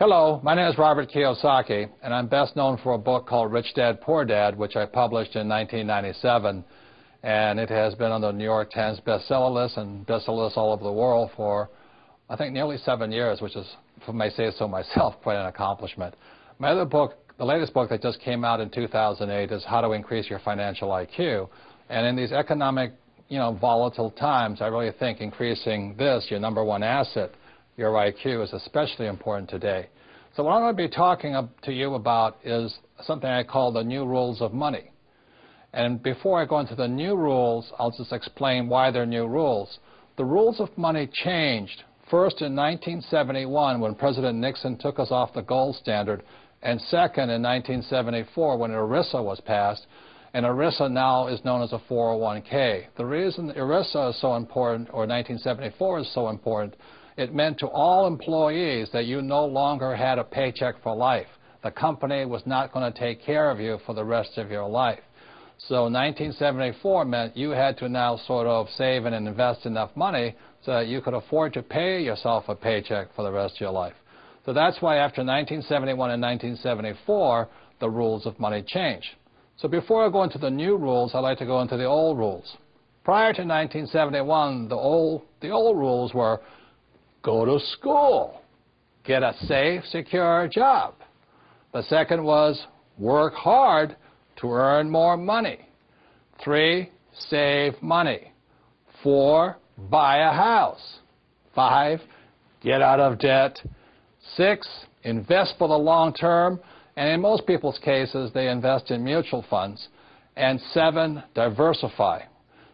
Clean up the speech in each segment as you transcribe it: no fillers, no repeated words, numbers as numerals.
Hello, my name is Robert Kiyosaki, and I'm best known for a book called Rich Dad, Poor Dad, which I published in 1997. And it has been on the New York Times bestseller list and bestseller list all over the world for, I think, nearly 7 years, which is, if I may say so myself, quite an accomplishment. My other book, the latest book that just came out in 2008, is How to Increase Your Financial IQ. And in these economic, volatile times, I really think increasing this, your number one asset, your IQ, is especially important today. So what I'm going to be talking to you about is something I call the new rules of money. And before I go into the new rules, I'll just explain why they're new rules. The rules of money changed first in 1971 when President Nixon took us off the gold standard, and second in 1974 when ERISA was passed. And ERISA now is known as a 401k. The reason ERISA is so important, or 1974 is so important, it meant to all employees that you no longer had a paycheck for life. The company was not going to take care of you for the rest of your life. So 1974 meant you had to now sort of save and invest enough money so that you could afford to pay yourself a paycheck for the rest of your life. So that's why after 1971 and 1974, the rules of money changed. So before I go into the new rules, I'd like to go into the old rules. Prior to 1971, the old rules were go to school, get a safe, secure job. The second was work hard to earn more money. 3, save money. 4, buy a house. 5, get out of debt. 6, invest for the long term, and in most people's cases, they invest in mutual funds. And 7, diversify.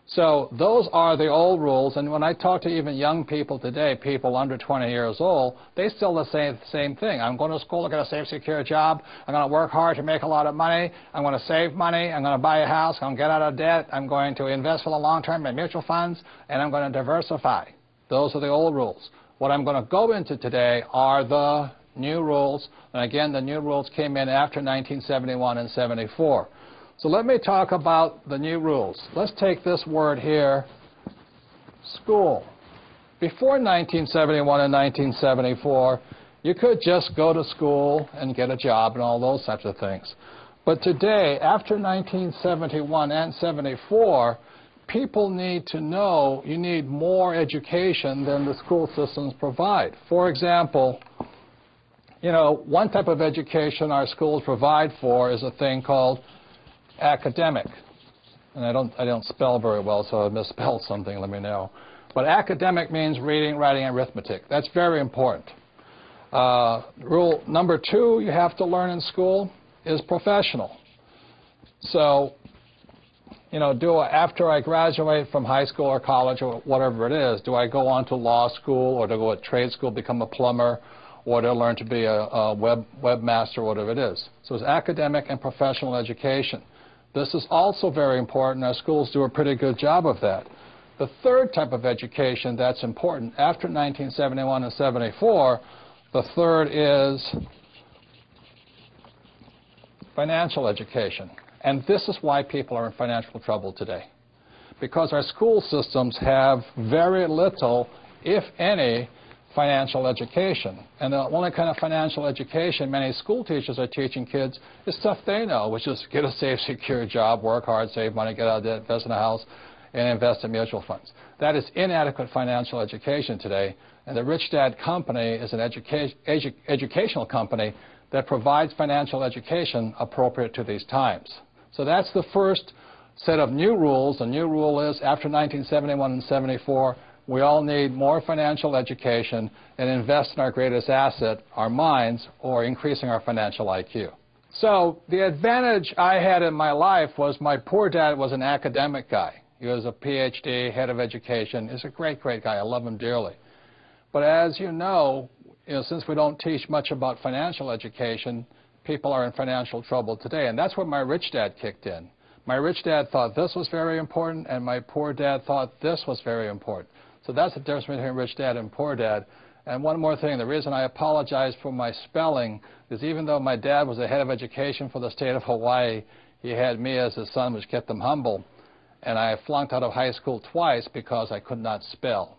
So those are the old rules, and when I talk to even young people today, people under 20 years old, they still say the same thing. I'm going to school to get a safe, secure job. I'm going to work hard to make a lot of money. I'm going to save money. I'm going to buy a house. I'm going to get out of debt. I'm going to invest for the long term in mutual funds, and I'm going to diversify. Those are the old rules. What I'm going to go into today are the new rules, and again, the new rules came in after 1971 and 74. So let me talk about the new rules. Let's take this word here, school. Before 1971 and 1974, you could just go to school and get a job and all those types of things. But today, after 1971 and 74, people need to know you need more education than the school systems provide. For example, one type of education our schools provide for is a thing called academic. And I don't spell very well, so if I misspelled something, let me know. But academic means reading, writing, and arithmetic. That's very important. Rule number 2 you have to learn in school is professional. So, after I graduate from high school or college or whatever it is, do I go on to law school or to go to trade school, become a plumber, or to learn to be a webmaster, whatever it is? So it's academic and professional education. This is also very important. Our schools do a pretty good job of that. The third type of education that's important after 1971 and 74, the third is financial education. And this is why people are in financial trouble today. Because our school systems have very little, if any, financial education. And the only kind of financial education many school teachers are teaching kids is stuff they know, which is get a safe, secure job, work hard, save money, get out of debt, invest in a house, and invest in mutual funds. That is inadequate financial education today. And the Rich Dad Company is an educational company that provides financial education appropriate to these times. So that's the first set of new rules. The new rule is after 1971 and 74, we all need more financial education and invest in our greatest asset, our minds, or increasing our financial IQ. So the advantage I had in my life was my poor dad was an academic guy. He was a PhD, head of education. He's a great, great guy. I love him dearly. But as you know, since we don't teach much about financial education, people are in financial trouble today. And that's where my rich dad kicked in. My rich dad thought this was very important, and my poor dad thought this was very important. So that's the difference between rich dad and poor dad. And one more thing, the reason I apologize for my spelling is even though my dad was the head of education for the state of Hawaii, he had me as his son, which kept him humble. And I flunked out of high school twice because I could not spell.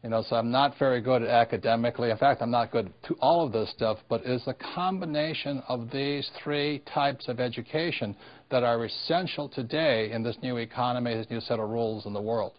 You know, so I'm not very good at academically. In fact, I'm not good to all of this stuff, but it's a combination of these three types of education that are essential today in this new economy, this new set of rules in the world.